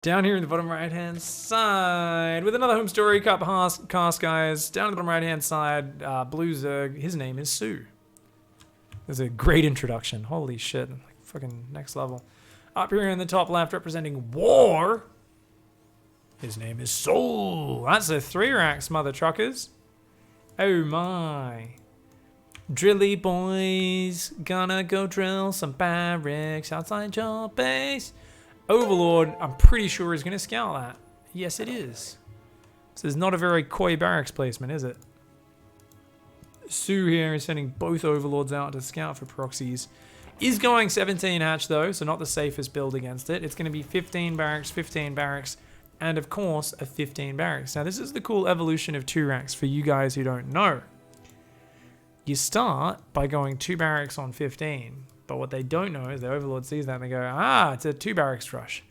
Down here in the bottom right-hand side, with another Homestory Cup cast, guys. Down in the bottom right-hand side, Blue Zerg. His name is soO. There's a great introduction. Holy shit. Like, fucking next level. Up here in the top left, representing War. His name is soO. That's a 3-racks, mother truckers. Oh my. Drilly boys, gonna go drill some barracks outside your base. Overlord, I'm pretty sure is going to scout that. Yes, it is. This is not a very coy barracks placement, is it? soO here is sending both Overlords out to scout for proxies. Is going 17 hatch though, so not the safest build against it. It's going to be 15 barracks, and of course a 15 barracks. Now this is the cool evolution of 2-racks for you guys who don't know. You start by going 2 barracks on 15. But what they don't know is the Overlord sees that and they go, ah, it's a 2 barracks rush.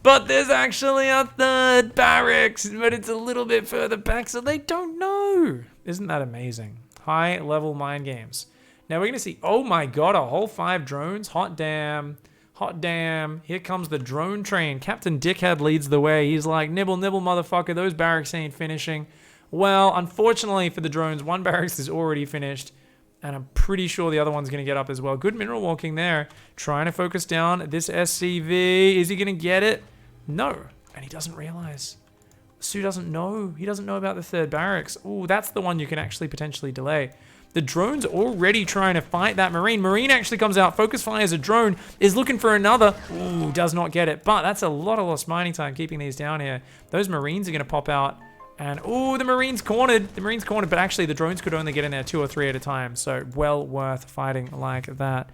But there's actually a 3rd barracks, but it's a little bit further back, so they don't know. Isn't that amazing? High level mind games. Now we're going to see, oh my god, a whole 5 drones. Hot damn. Hot damn. Here comes the drone train. Captain Dickhead leads the way. He's like, nibble, nibble, motherfucker. Those barracks ain't finishing. Well, unfortunately for the drones, 1 barracks is already finished. And I'm pretty sure the other one's going to get up as well. Good mineral walking there. Trying to focus down this SCV. Is he going to get it? No. And he doesn't realize. soO doesn't know. He doesn't know about the 3rd barracks. Ooh, that's the one you can actually potentially delay. The drone's already trying to fight that Marine. Marine actually comes out. Focus fires a drone. Is looking for another. Ooh, does not get it. But that's a lot of lost mining time keeping these down here. Those Marines are going to pop out. And, oh, the Marine's cornered. The Marine's cornered, but actually the drones could only get in there 2 or 3 at a time. So, well worth fighting like that.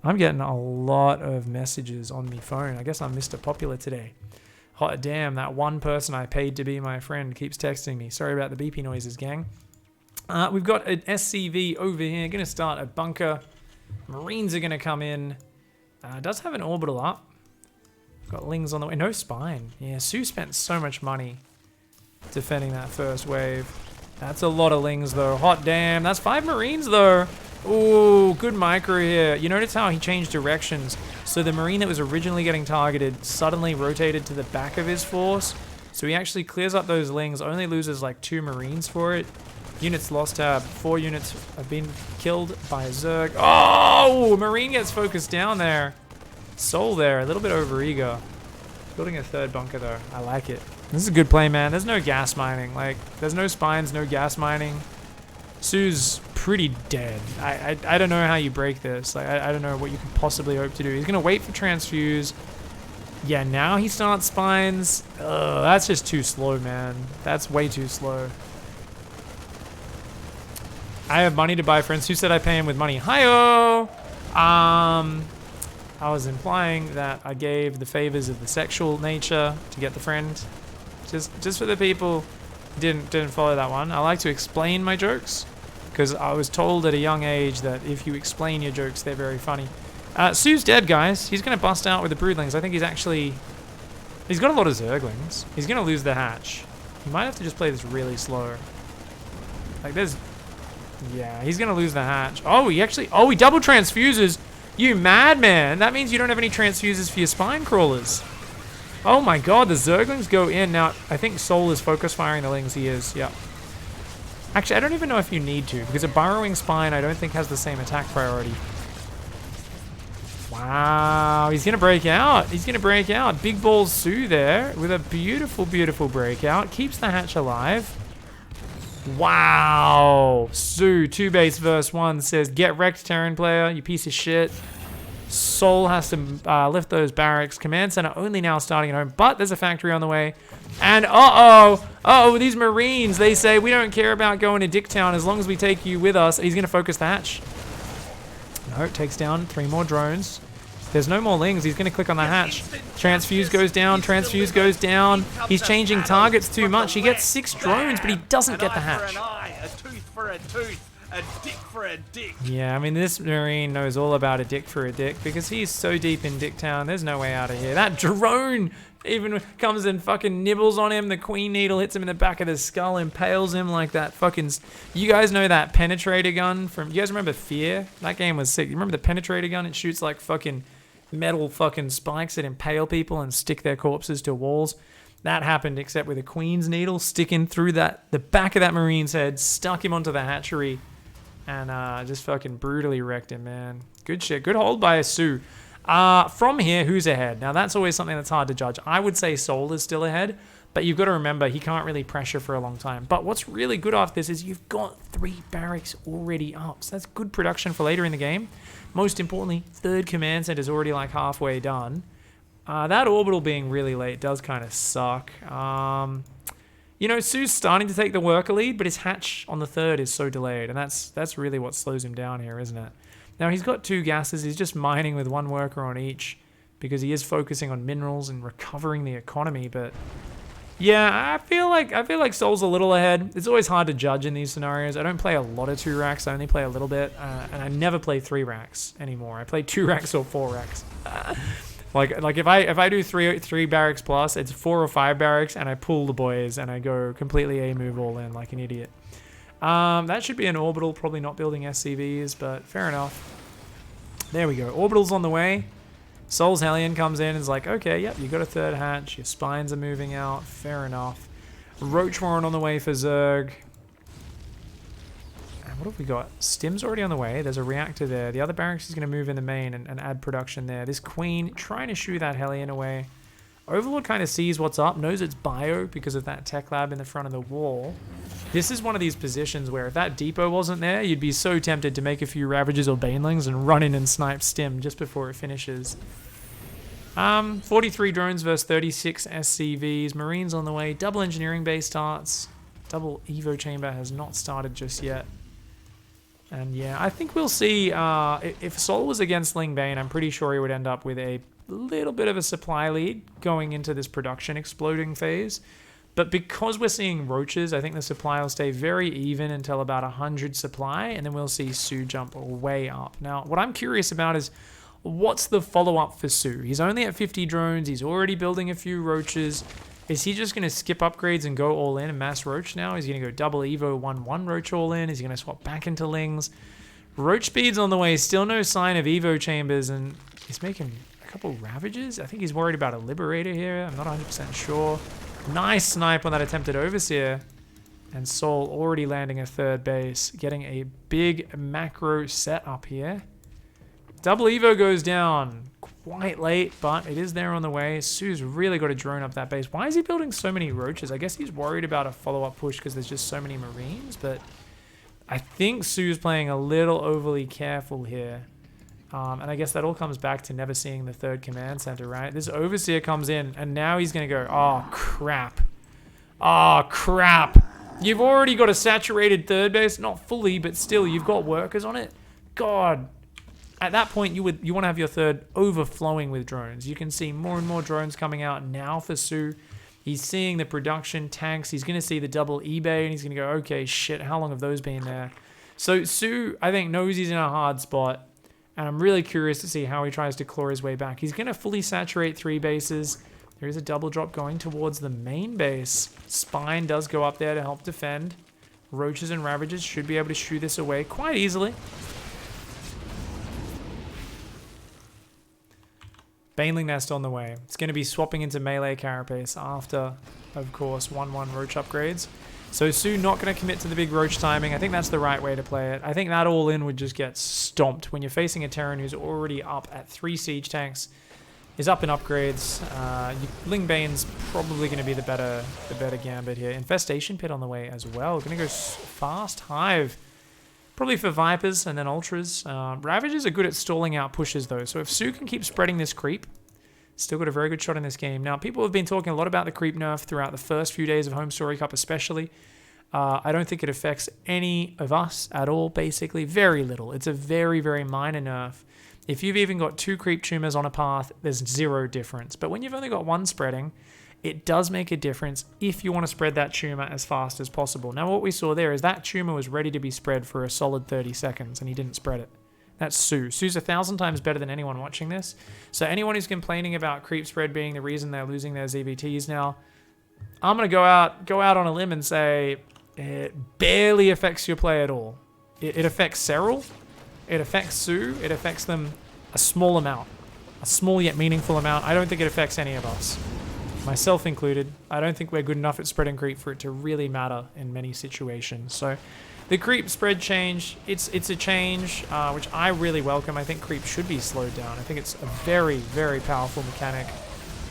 I'm getting a lot of messages on my phone. I guess I'm Mr. Popular today. Hot damn, that one person I paid to be my friend keeps texting me. Sorry about the beepy noises, gang. We've got an SCV over here. Going to start a bunker. Marines are going to come in. Does have an orbital up. Got Lings on the way. No spine. Yeah, soO spent so much money defending that first wave. That's a lot of Lings though. Hot damn. That's 5 Marines though. Ooh, good micro here. You notice how he changed directions. So the Marine that was originally getting targeted suddenly rotated to the back of his force. So he actually clears up those Lings, only loses like 2 Marines for it. Units lost tab. 4 units have been killed by a Zerg. Oh, Marine gets focused down there. soO there, a little bit over eager. Building a 3rd bunker though. I like it. This is a good play, man. There's no gas mining. Like, there's no spines, no gas mining. soO's pretty dead. I don't know how you break this. Like, I don't know what you can possibly hope to do. He's going to wait for transfuse. Yeah, now he starts spines. Ugh, that's just too slow, man. That's way too slow. I have money to buy friends. Who said I pay him with money? Hi-oh! I was implying that I gave the favors of the sexual nature to get the friend. Just for the people who didn't follow that one. I like to explain my jokes because I was told at a young age that if you explain your jokes, they're very funny. soO's dead, guys. He's going to bust out with the broodlings. I think he's got a lot of Zerglings. He's going to lose the hatch. He might have to just play this really slow. Like yeah, he's going to lose the hatch. Oh, he double transfuses. You madman. That means you don't have any transfuses for your spine crawlers. Oh my god, the Zerglings go in. Now, I think soO is focus firing the Lings. He is, yeah. Actually, I don't even know if you need to, because a Burrowing Spine I don't think has the same attack priority. Wow, he's going to break out. He's going to break out. Big balls soO there with a beautiful, beautiful breakout. Keeps the hatch alive. Wow. soO, 2 base verse 1 says, get wrecked, Terran player, you piece of shit. soO has to lift those barracks. Command center only now starting at home, but there's a factory on the way. And these Marines, they say, we don't care about going to Dicktown as long as we take you with us. He's going to focus the hatch. No, takes down 3 more drones. There's no more Lings. He's going to click on the hatch. Transfuse goes down. Transfuse goes down. He's changing targets too much. He gets 6 drones, but he doesn't get the hatch. A dick for a dick. Yeah, I mean, this Marine knows all about a dick for a dick because he's so deep in Dicktown. There's no way out of here. That drone even comes and fucking nibbles on him. The Queen Needle hits him in the back of the skull, impales him like that fucking... You guys know that penetrator gun from... You guys remember Fear? That game was sick. You remember the penetrator gun? It shoots like fucking metal fucking spikes that impale people and stick their corpses to walls. That happened, except with a Queen's Needle sticking through the back of that Marine's head, stuck him onto the hatchery, and just fucking brutally wrecked him, man. Good shit. Good hold by soO. From here, who's ahead? Now, that's always something that's hard to judge. I would say soO is still ahead, but you've got to remember, he can't really pressure for a long time. But what's really good after this is you've got 3 barracks already up. So that's good production for later in the game. Most importantly, 3rd command center is already like halfway done. That orbital being really late does kind of suck. You know, soO's starting to take the worker lead, but his hatch on the 3rd is so delayed, and that's really what slows him down here, isn't it? Now, he's got 2 gases. He's just mining with 1 worker on each because he is focusing on minerals and recovering the economy, but yeah, I feel like soO's a little ahead. It's always hard to judge in these scenarios. I don't play a lot of 2 racks. I only play a little bit, and I never play 3 racks anymore. I play 2 racks or 4 racks. Like if I do three barracks plus, it's 4 or 5 barracks, and I pull the boys and I go completely A move all in like an idiot. That should be an orbital, probably not building SCVs, but fair enough. There we go. Orbital's on the way. soO's Hellion comes in and is like, okay, yep, you got a 3rd hatch. Your spines are moving out. Fair enough. Roach Warren on the way for Zerg. And what have we got? Stim's already on the way. There's a reactor there. The other barracks is going to move in the main and add production there. This Queen trying to shoo that Hellion away. Overlord kind of sees what's up, knows it's bio because of that tech lab in the front of the wall. This is one of these positions where if that depot wasn't there, you'd be so tempted to make a few Ravages or Banelings and run in and snipe Stim just before it finishes. 43 drones versus 36 SCVs. Marines on the way. Double engineering base starts. Double Evo chamber has not started just yet. And yeah, I think we'll see. If soO was against Ling Bane, I'm pretty sure he would end up with a little bit of a supply lead going into this production exploding phase. But because we're seeing roaches, I think the supply will stay very even until about 100 supply, and then we'll see soO jump way up. Now, what I'm curious about is what's the follow-up for soO? He's only at 50 drones. He's already building a few roaches. Is he just going to skip upgrades and go all in and mass roach now? He's going to go double Evo 1-1 roach all in. Is he going to swap back into Lings? Roach speed's on the way. Still no sign of Evo chambers, and he's making a couple Ravages. I think he's worried about a Liberator here. I'm not 100% sure. Nice snipe on that attempted Overseer. And soO already landing a 3rd base. Getting a big macro set up here. Double Evo goes down quite late, but it is there on the way. soO's really got to drone up that base. Why is he building so many roaches? I guess he's worried about a follow-up push because there's just so many Marines, but I think soO's playing a little overly careful here. And I guess that all comes back to never seeing the 3rd command center, right? This Overseer comes in, and now he's going to go, oh, crap. Oh, crap. You've already got a saturated 3rd base. Not fully, but still, you've got workers on it. God. At that point, you want to have your 3rd overflowing with drones. You can see more and more drones coming out now for soO. He's seeing the production tanks. He's going to see the double eBay, and he's going to go, okay, shit, how long have those been there? So soO, I think, knows he's in a hard spot. And I'm really curious to see how he tries to claw his way back. He's going to fully saturate 3 bases. There is a double drop going towards the main base. Spine does go up there to help defend. Roaches and Ravages should be able to shoo this away quite easily. Baneling Nest on the way. It's going to be swapping into melee carapace after, of course, 1-1 Roach upgrades. So soO not going to commit to the big Roach timing. I think that's the right way to play it. I think that all in would just get stomped when you're facing a Terran who's already up at 3 siege tanks, is up in upgrades. Ling Bane's probably going to be the better gambit here. Infestation Pit on the way as well. Going to go fast Hive. Probably for Vipers and then Ultras. Ravages are good at stalling out pushes though. So if soO can keep spreading this creep, still got a very good shot in this game. Now, people have been talking a lot about the creep nerf throughout the first few days of Homestory Cup especially. I don't think it affects any of us at all, basically. Very little. It's a very, very minor nerf. If you've even got 2 creep tumors on a path, there's 0 difference. But when you've only got 1 spreading, it does make a difference if you want to spread that tumor as fast as possible. Now, what we saw there is that tumor was ready to be spread for a solid 30 seconds, and he didn't spread it. That's soO. soO's 1,000 times better than anyone watching this. So anyone who's complaining about creep spread being the reason they're losing their ZvTs now, I'm going to go out on a limb and say it barely affects your play at all. It affects Serral, it affects soO, it affects them a small amount. a small yet meaningful amount. I don't think it affects any of us, myself included. I don't think we're good enough at spreading creep for it to really matter in many situations. So the creep spread change, it's a change which I really welcome. I think creep should be slowed down. I think it's a very, very powerful mechanic.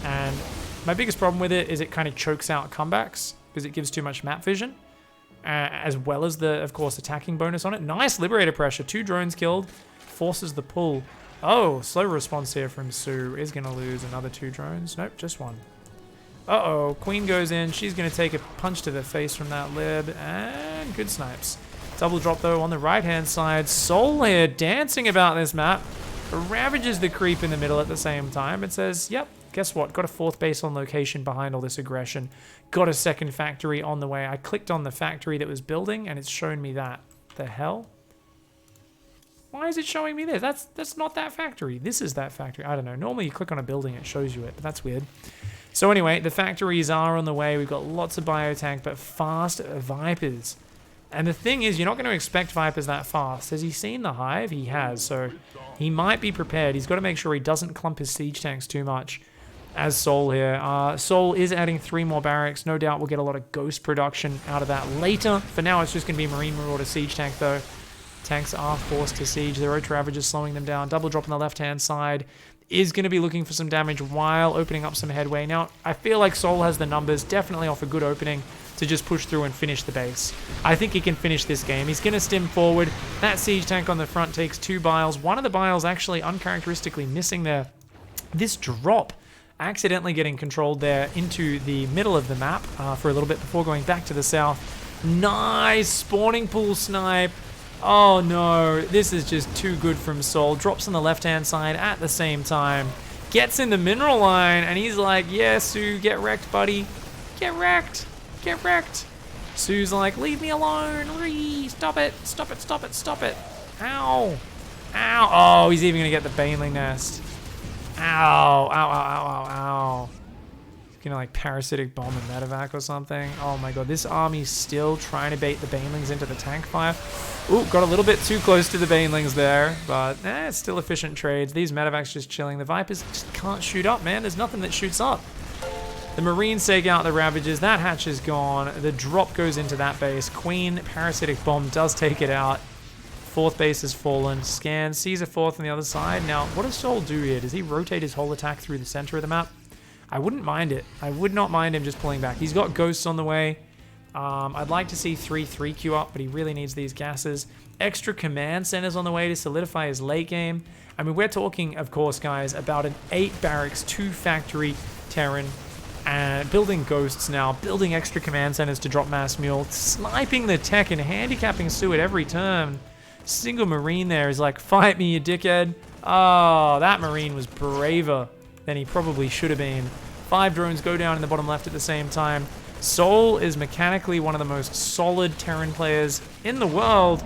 And my biggest problem with it is it kind of chokes out comebacks because it gives too much map vision, as well as the, of course, attacking bonus on it. Nice Liberator pressure. 2 drones killed. Forces the pull. Oh, slow response here from soO. Is going to lose another 2 drones. Nope, just 1. Uh-oh. Queen goes in. She's going to take a punch to the face from that lib. And good snipes. Double drop, though, on the right-hand side. soO here dancing about this map. Ravages the creep in the middle at the same time. It says, yep, guess what? Got a 4th base on location behind all this aggression. Got a 2nd factory on the way. I clicked on the factory that was building, and it's shown me that. The hell? Why is it showing me this? That's not that factory. This is that factory. I don't know. Normally you click on a building, it shows you it, but that's weird. So anyway, the factories are on the way. We've got lots of biotank, but fast Vipers. And the thing is, you're not going to expect Vipers that fast. Has he seen the hive? He has, so he might be prepared. He's got to make sure he doesn't clump his siege tanks too much as soO here. soO is adding 3 more barracks. No doubt we'll get a lot of ghost production out of that later. For now, it's just going to be Marine Marauder siege tank, though. Tanks are forced to siege. The Roach Ravager's slowing them down. Double drop on the left-hand side. Is going to be looking for some damage while opening up some headway. Now, I feel like soO has the numbers, definitely off a good opening, to just push through and finish the base. I think he can finish this game. He's going to stim forward. That siege tank on the front takes 2 biles. One of the biles actually uncharacteristically missing there. This drop accidentally getting controlled there into the middle of the map for a little bit before going back to the south. Nice spawning pool snipe. Oh no, this is just too good from soO. Drops on the left-hand side at the same time. Gets in the mineral line, and he's like, yeah, soO, get wrecked, buddy. Get wrecked. Get wrecked. soO's like, leave me alone. Stop it. Stop it. Stop it. Stop it. Ow. Ow. Oh, he's even going to get the Baneling nest. Ow. Ow, ow, ow, ow, ow. Gonna like parasitic bomb a medevac or something. Oh my god, this army's still trying to bait the banelings into the tank fire. Ooh, got a little bit too close to the banelings there, but it's still efficient trades. These medevacs just chilling. The Vipers just can't shoot up, man. There's nothing that shoots up. The Marines take out the Ravages. That hatch is gone. The drop goes into that base. Queen parasitic bomb does take it out. 4th base has fallen. Scan, sees a 4th on the other side. Now, what does soO do here? Does he rotate his whole attack through the center of the map? I wouldn't mind it. I would not mind him just pulling back. He's got ghosts on the way. I'd like to see 3-3Q up, but he really needs these gases. Extra command centers on the way to solidify his late game. I mean, we're talking, of course, guys, about an 8 barracks, 2 factory Terran, and building ghosts now, building extra command centers to drop mass mule, sniping the tech and handicapping soO at every turn. Single Marine there is like, fight me, you dickhead. Oh, that Marine was braver than he probably should have been. 5 drones go down in the bottom left at the same time. soO is mechanically one of the most solid Terran players in the world.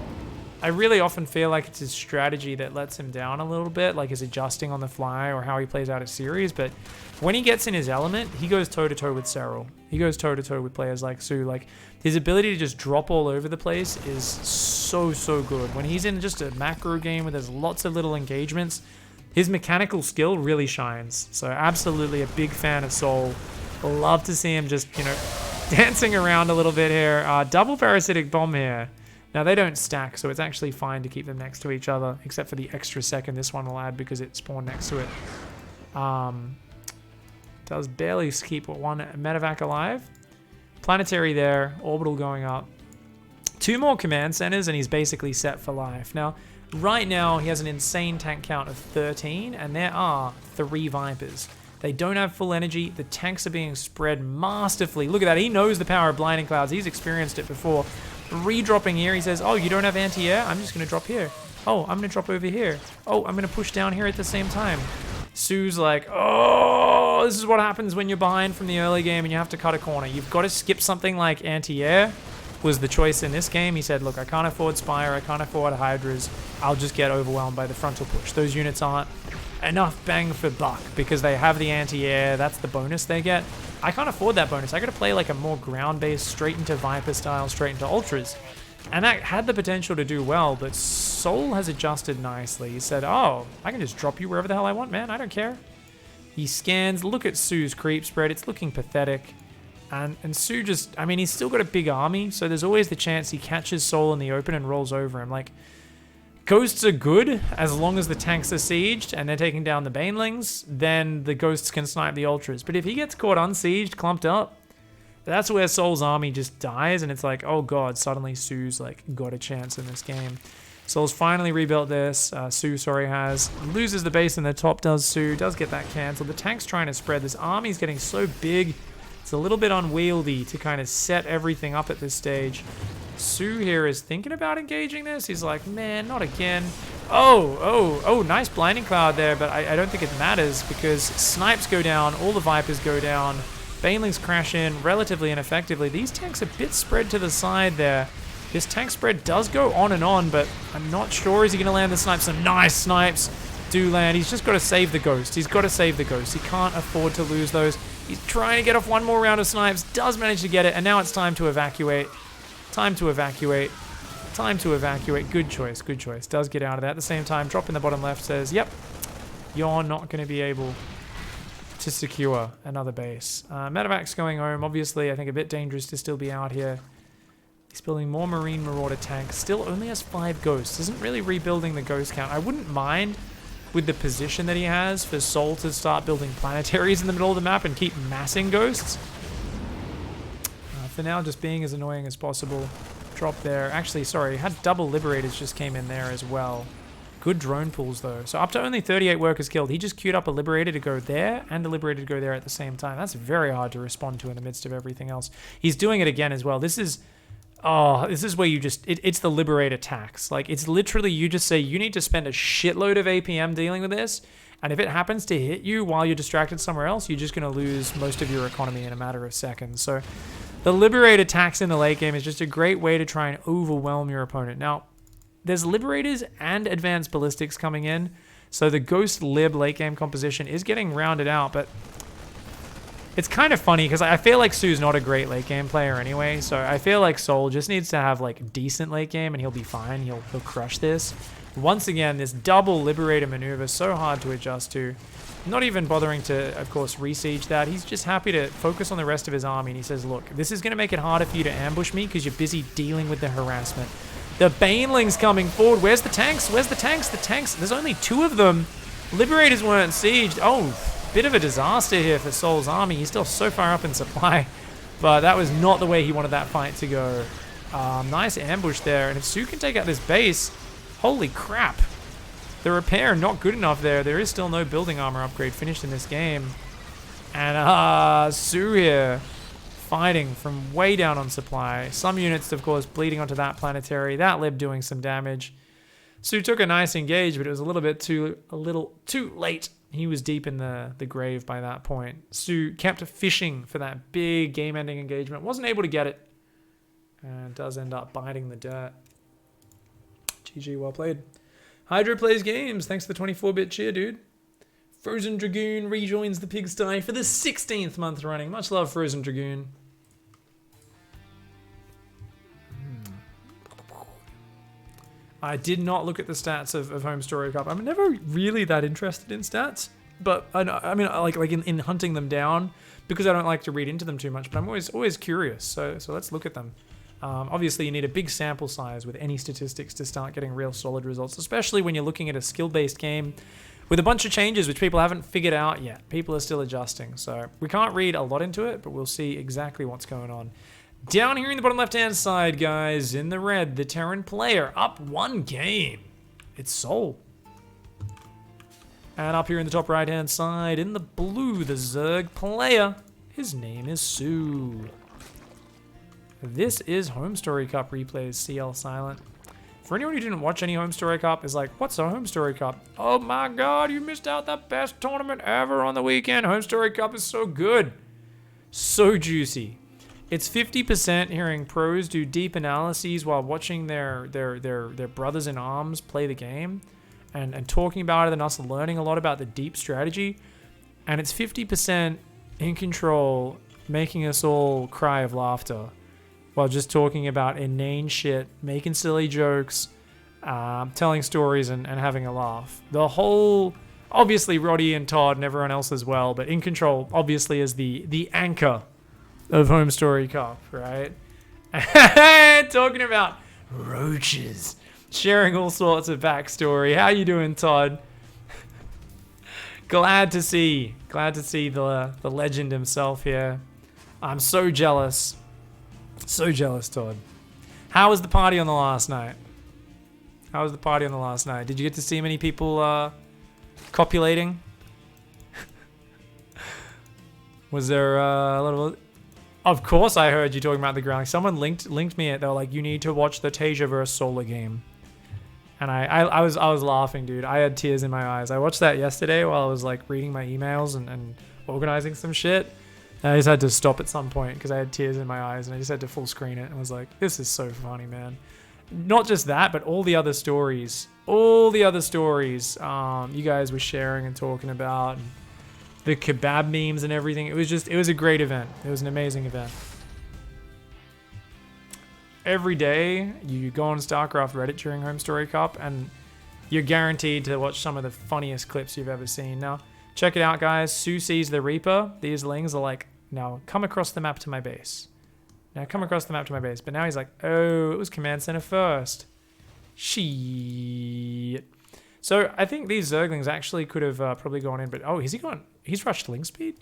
I really often feel like it's his strategy that lets him down a little bit, like his adjusting on the fly or how he plays out a series, but when he gets in his element, he goes toe-to-toe with Serral. He goes toe-to-toe with players like soO. Like, his ability to just drop all over the place is so good. When he's in just a macro game where there's lots of little engagements, his mechanical skill really shines. So absolutely a big fan of soO. Love to see him just, you know, dancing around a little bit here. Double parasitic bomb here. Now they don't stack, so it's actually fine to keep them next to each other, except for the extra second this one will add because it spawned next to it. Does barely keep one medevac alive. Planetary there, orbital going up. 2 more command centers and he's basically set for life. Now, right now, he has an insane tank count of 13, and there are 3 Vipers. They don't have full energy. The tanks are being spread masterfully. Look at that. He knows the power of Blinding Clouds. He's experienced it before. Redropping here. He says, oh, you don't have anti-air? I'm just going to drop here. Oh, I'm going to drop over here. Oh, I'm going to push down here at the same time. soO's like, oh, this is what happens when you're behind from the early game and you have to cut a corner. You've got to skip something like anti-air. Was the choice in this game. He said, look, I can't afford Spire, I can't afford Hydras, I'll just get overwhelmed by the frontal push. Those units aren't enough bang for buck because they have the anti-air, that's the bonus they get. I can't afford that bonus. I gotta play like a more ground-based, straight into Viper style, straight into Ultras. And that had the potential to do well, but soO has adjusted nicely. He said, oh, I can just drop you wherever the hell I want, man. I don't care. He scans. Look at soO's creep spread. It's looking pathetic. And soO just, I mean, he's still got a big army, so there's always the chance he catches soO in the open and rolls over him. Like, ghosts are good as long as the tanks are sieged and they're taking down the banelings, then the ghosts can snipe the ultras. But if he gets caught unsieged, clumped up, that's where soO's army just dies, and it's like, oh god, suddenly soO's like got a chance in this game. soO's finally rebuilt this. soO, sorry, has. Loses the base in the top, does soO. Does get that cancelled. The tank's trying to spread. This army's getting so big, it's a little bit unwieldy to kind of set everything up at this stage. soO here is thinking about engaging this. He's like, man, not again. Oh, nice blinding cloud there, but I don't think it matters because snipes go down, all the Vipers go down, banelings crash in relatively ineffectively. These tanks are a bit spread to the side there. This tank spread does go on and on, but I'm not sure. Is he going to land the snipes? Some nice snipes do land. He's just got to save the ghost. He's got to save the ghost. He can't afford to lose those. He's trying to get off one more round of snipes. Does manage to get it, and now it's time to evacuate. Time to evacuate. Time to evacuate. Good choice. Good choice. Does get out of that. At the same time, drop in the bottom left says, yep, you're not going to be able to secure another base. Medevac's going home. Obviously, I think a bit dangerous to still be out here. He's building more Marine Marauder tanks. Still only has 5 ghosts. Isn't really rebuilding the ghost count. I wouldn't mind with the position that he has for soO to start building planetaries in the middle of the map and keep massing ghosts. For now, just being as annoying as possible. Drop there. Actually, sorry, had double Liberators just came in there as well. Good drone pools, though. So up to only 38 workers killed. He just queued up a Liberator to go there and a Liberator to go there at the same time. That's very hard to respond to in the midst of everything else. He's doing it again as well. This is where you just, it's the Liberator tax. Like, it's literally, you just say, you need to spend a shitload of APM dealing with this, and if it happens to hit you while you're distracted somewhere else, you're just going to lose most of your economy in a matter of seconds. So the Liberator tax in the late game is just a great way to try and overwhelm your opponent. Now, there's Liberators and Advanced Ballistics coming in, so the Ghost Lib late game composition is getting rounded out, but it's kind of funny because I feel like soO's not a great late game player anyway, so I feel like soO just needs to have like decent late game and he'll be fine. He'll crush this. Once again, this double Liberator maneuver, so hard to adjust to. Not even bothering to, of course, re-siege that. He's just happy to focus on the rest of his army, and he says, look, this is going to make it harder for you to ambush me because you're busy dealing with the harassment. The Banelings coming forward. Where's the tanks? Where's the tanks? The tanks. There's only 2 of them. Liberators weren't sieged. Oh, bit of a disaster here for soO's army. He's still so far up in supply, but that was not the way he wanted that fight to go. Nice ambush there, and if soO can take out this base, holy crap. The repair not good enough there. There is still no building armor upgrade finished in this game. And soO here fighting from way down on supply. Some units, of course, bleeding onto that planetary. That lib doing some damage. soO took a nice engage, but it was a little too late. He was deep in the grave by that point. soO kept fishing for that big game-ending engagement. Wasn't able to get it. And does end up biting the dirt. GG, well played. Hydro plays games. Thanks for the 24-bit cheer, dude. Frozen Dragoon rejoins the pigsty for the 16th month running. Much love, Frozen Dragoon. I did not look at the stats of Homestory Cup. I'm never really that interested in stats, but I mean, like in hunting them down because I don't like to read into them too much. But I'm always curious. So let's look at them. Obviously, you need a big sample size with any statistics to start getting real solid results, especially when you're looking at a skill-based game with a bunch of changes which people haven't figured out yet. People are still adjusting, so we can't read a lot into it, but we'll see exactly what's going on. Down here in the bottom left-hand side, guys, in the red, the Terran player, up 1 game. It's soO. And up here in the top right-hand side, in the blue, the Zerg player, his name is soO. This is Homestory Cup replays, CL Silent. For anyone who didn't watch any Homestory Cup, is like, what's a Homestory Cup? Oh my god, you missed out the best tournament ever on the weekend. Homestory Cup is so good. So juicy. It's 50% hearing pros do deep analyses while watching their brothers in arms play the game and talking about it and us learning a lot about the deep strategy. And it's 50% in control, making us all cry of laughter. while just talking about inane shit, making silly jokes, telling stories, and having a laugh. The whole, obviously Roddy and Todd and everyone else as well, but In Control obviously is the anchor of Homestory Cup, right? Talking about roaches, sharing all sorts of backstory. How you doing, Todd? Glad to see the legend himself here. I'm so jealous. So jealous, Todd. How was the party on the last night? Did you get to see many people copulating? Was there a little... Of course I heard you talking about the ground. Someone linked me it. They were like, you need to watch the Tasia vs. Solar game. And I was laughing, dude. I had tears in my eyes. I watched that yesterday while I was like reading my emails and organizing some shit. And I just had to stop at some point because I had tears in my eyes and I just had to full screen it and was like, this is so funny, man. Not just that, but all the other stories. You guys were sharing and talking about. And the kebab memes and everything. It was a great event. It was an amazing event. Every day you go on StarCraft Reddit during Homestory Cup and you're guaranteed to watch some of the funniest clips you've ever seen. Now, check it out, guys. soO sees the Reaper. These lings are like, now come across the map to my base. But now he's like, oh, it was Command Center first. Shit. So I think these Zerglings actually could have probably gone in, but oh, he's rushed ling speed?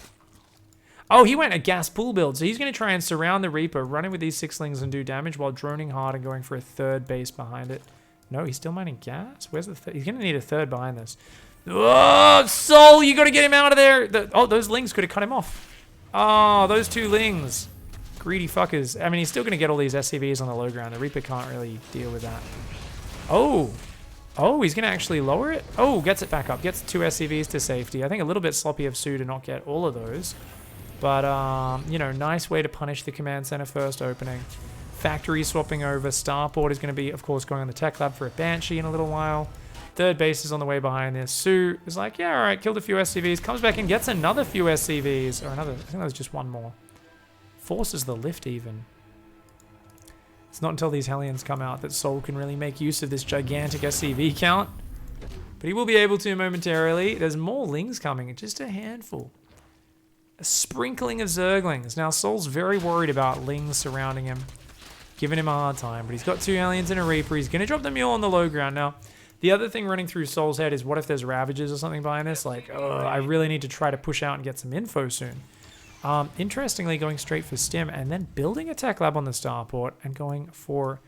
Oh, he went a gas pool build, so he's going to try and surround the Reaper, run in with these 6-lings and do damage while droning hard and going for a third base behind it. No, he's still mining gas? Where's the third? He's going to need a third behind this. Oh, soO, you got to get him out of there. Those lings could have cut him off. Oh, those 2 lings. Greedy fuckers. I mean, he's still going to get all these SCVs on the low ground. The Reaper can't really deal with that. Oh, he's going to actually lower it? Oh, gets it back up. Gets 2 SCVs to safety. I think a little bit sloppy of soO to not get all of those. But, you know, nice way to punish the Command Center first opening. Factory swapping over. Starport is going to be, of course, going on the Tech Lab for a Banshee in a little while. Third base is on the way behind this. soO is like, yeah, all right, killed a few SCVs. Comes back and gets another few SCVs. Or another, I think that was just one more. Forces the lift even. It's not until these Hellions come out that soO can really make use of this gigantic SCV count. But he will be able to momentarily. There's more lings coming, just a handful. A sprinkling of Zerglings. Now soO's very worried about lings surrounding him, giving him a hard time. But he's got 2 Aliens and a Reaper. He's going to drop the Mule on the low ground. Now, the other thing running through soO's head is what if there's Ravages or something behind this? Like, I really need to try to push out and get some info soon. Interestingly, going straight for Stim and then building a Tech Lab on the Starport and going for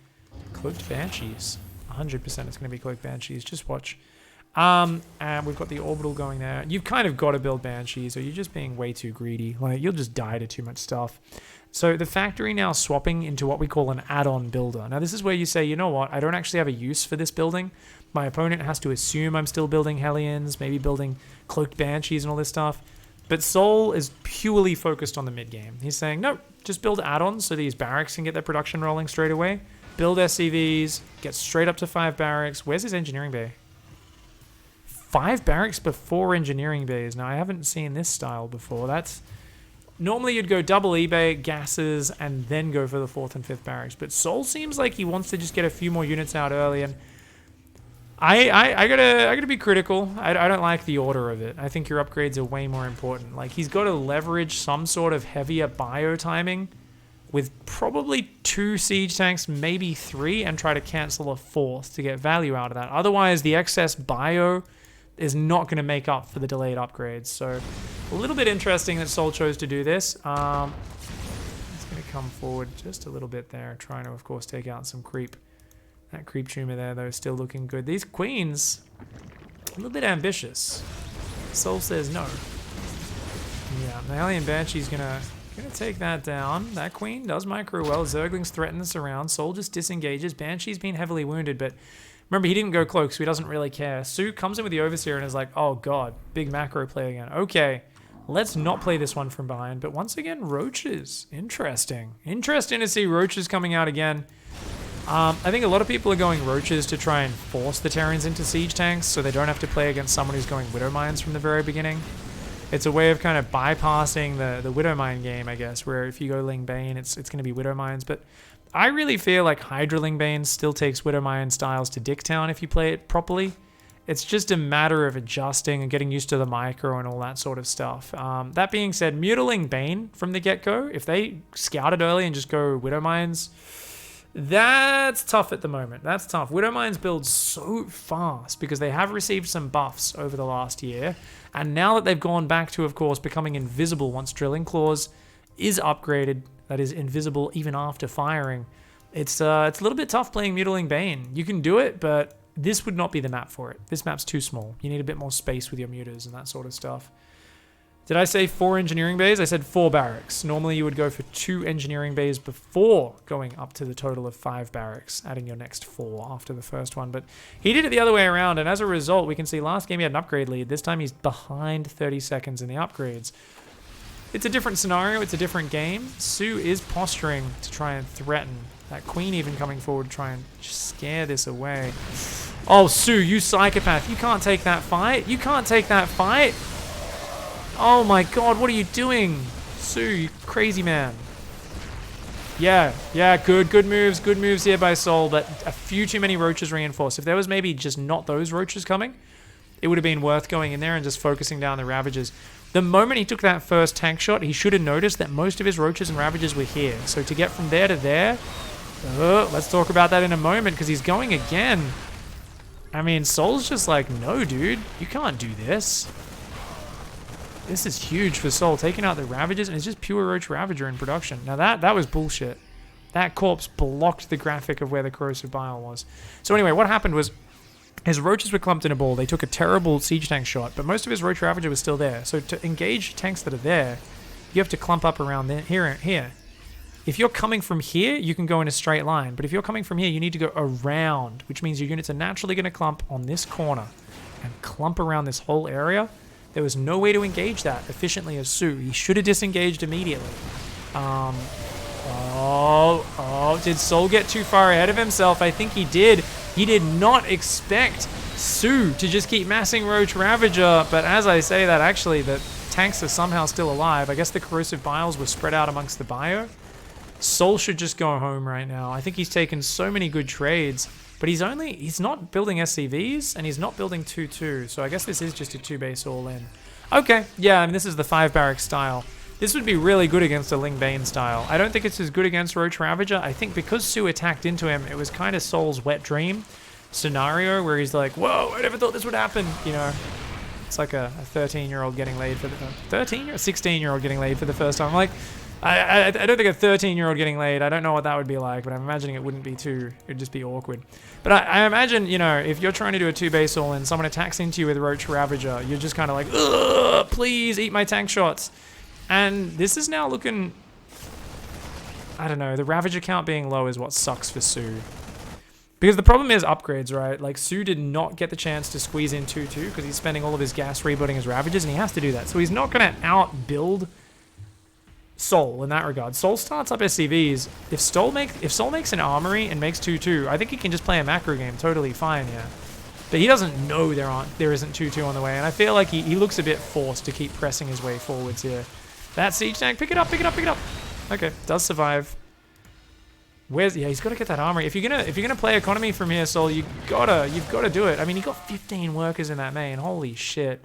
Cloaked Banshees. 100% it's going to be Cloaked Banshees. Just watch. And we've got the Orbital going there. You've kind of got to build Banshees or you're just being way too greedy. Like, you'll just die to too much stuff. So the factory now swapping into what we call an add-on builder. Now, this is where you say, you know what? I don't actually have a use for this building. My opponent has to assume I'm still building Hellions, maybe building Cloaked Banshees and all this stuff. But soO is purely focused on the mid-game. He's saying, no, just build add-ons so these barracks can get their production rolling straight away. Build SCVs, get straight up to 5 barracks. Where's his engineering bay? 5 barracks before engineering bays. Now, I haven't seen this style before. That's... Normally, you'd go double eBay, gases, and then go for the 4th and 5th barracks. But soO seems like he wants to just get a few more units out early, and I gotta be critical. I don't like the order of it. I think your upgrades are way more important. Like, he's got to leverage some sort of heavier bio timing with probably 2 siege tanks, maybe 3, and try to cancel a 4th to get value out of that. Otherwise, the excess bio is not going to make up for the delayed upgrades. So, a little bit interesting that soO chose to do this. It's going to come forward just a little bit there, trying to, of course, take out some creep. That creep tumor there, though, is still looking good. These queens, a little bit ambitious. soO says no. Yeah, the Alien Banshee's gonna take that down. That queen does micro well. Zerglings threaten the surround. soO just disengages. Banshee's been heavily wounded, but remember, he didn't go cloak, so he doesn't really care. soO comes in with the Overseer and is like, oh god, big macro play again. Okay, let's not play this one from behind. But once again, roaches. Interesting. Interesting to see roaches coming out again. I think a lot of people are going roaches to try and force the Terrans into siege tanks so they don't have to play against someone who's going Widow Mines from the very beginning. It's a way of kind of bypassing the Widowmine game, I guess, where if you go Ling Bane, it's going to be Widowmines. But I really feel like Hydra Ling Bane still takes Widowmine styles to Dicktown if you play it properly. It's just a matter of adjusting and getting used to the micro and all that sort of stuff. That being said, Mutiling Bane from the get-go, if they scout it early and just go Widowmines, that's tough at the moment. That's tough. Widowmines build so fast because they have received some buffs over the last year. And now that they've gone back to, of course, becoming invisible once Drilling Claws is upgraded, that is invisible even after firing, it's a little bit tough playing Mutiling Bane. You can do it, but this would not be the map for it. This map's too small. You need a bit more space with your mutas and that sort of stuff. Did I say 4 engineering bays? I said 4 barracks. Normally you would go for 2 engineering bays before going up to the total of 5 barracks, adding your next 4 after the first one. But he did it the other way around, and as a result, we can see last game he had an upgrade lead. This time he's behind 30 seconds in the upgrades. It's a different scenario. It's a different game. soO is posturing to try and threaten. That queen even coming forward to try and scare this away. Oh, soO, you psychopath. You can't take that fight. You can't take that fight. Oh my god, what are you doing? soO, you crazy man. Yeah, good moves here by soO, but a few too many roaches reinforced. If there was maybe just not those roaches coming, it would have been worth going in there and just focusing down the Ravagers. The moment he took that first tank shot, he should have noticed that most of his roaches and Ravagers were here. So to get from there to there, let's talk about that in a moment, because he's going again. I mean, soO's just like, no, dude, you can't do this. This is huge for soO, taking out the Ravagers, and it's just pure Roach Ravager in production. Now that was bullshit. That corpse blocked the graphic of where the Corrosive Bile was. So anyway, what happened was, his roaches were clumped in a ball. They took a terrible siege tank shot, but most of his Roach Ravager was still there. So to engage tanks that are there, you have to clump up around there, here. If you're coming from here, you can go in a straight line. But if you're coming from here, you need to go around, which means your units are naturally going to clump on this corner and clump around this whole area. There was no way to engage that efficiently as soO. He should have disengaged immediately. Did soO get too far ahead of himself? I think he did. He did not expect soO to just keep massing Roach Ravager, but as I say that, actually, the tanks are somehow still alive. I guess the Corrosive Biles were spread out amongst the bio. soO should just go home right now. I think he's taken so many good trades, but he's not building SCVs, and he's not building 2-2, so I guess this is just a 2-base all-in. Okay, yeah, I mean, this is the 5-barrack style. This would be really good against a Ling Bane style. I don't think it's as good against Roach Ravager. I think because soO attacked into him, it was kind of soO's wet dream scenario where he's like, whoa, I never thought this would happen. You know, it's like a 13-year-old getting laid for the 16-year-old getting laid for the first time. Like, I don't think a 13-year-old getting laid, I don't know what that would be like, but I'm imagining it wouldn't be it'd just be awkward. But I imagine, you know, if you're trying to do a 2-base all and someone attacks into you with Roach Ravager, you're just kind of like, ugh, please eat my tank shots. And this is now looking, I don't know, the Ravager count being low is what sucks for soO. Because the problem is upgrades, right? Like, soO did not get the chance to squeeze in 2-2 because he's spending all of his gas rebuilding his Ravagers, and he has to do that. So he's not going to outbuild soO in that regard. soO starts up SCVs. If soO makes an armory and makes 2-2, I think he can just play a macro game totally fine, yeah. But he doesn't know there isn't 2-2 on the way, and I feel like he looks a bit forced to keep pressing his way forwards here. That siege tank, pick it up. Okay, does survive. Yeah, he's got to get that armory. If you're gonna play economy from here, soO, you've got to do it. I mean, he got 15 workers in that main. Holy shit.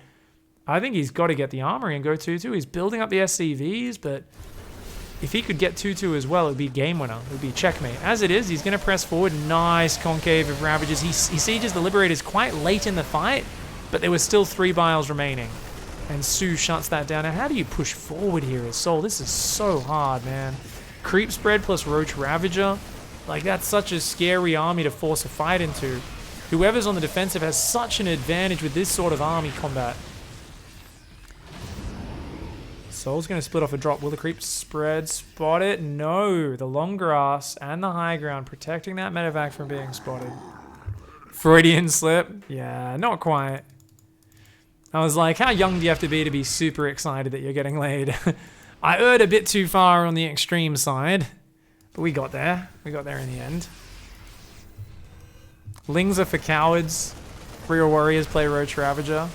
I think he's got to get the armory and go 2-2. He's building up the SCVs, but if he could get 2-2 as well, it would be game winner. It would be checkmate. As it is, he's going to press forward. Nice concave of Ravagers. He sieges the Liberators quite late in the fight, but there was still 3 biles remaining. And soO shuts that down. Now, how do you push forward here as soO? This is so hard, man. Creep spread plus Roach Ravager. Like, that's such a scary army to force a fight into. Whoever's on the defensive has such an advantage with this sort of army combat. soO's going to split off a drop. Will the creep spread spot it? No. The long grass and the high ground protecting that medevac from being spotted. Freudian slip. Yeah, not quite. I was like, how young do you have to be super excited that you're getting laid? I erred a bit too far on the extreme side, but we got there. We got there in the end. Lings are for cowards. Real warriors play Roach Ravager.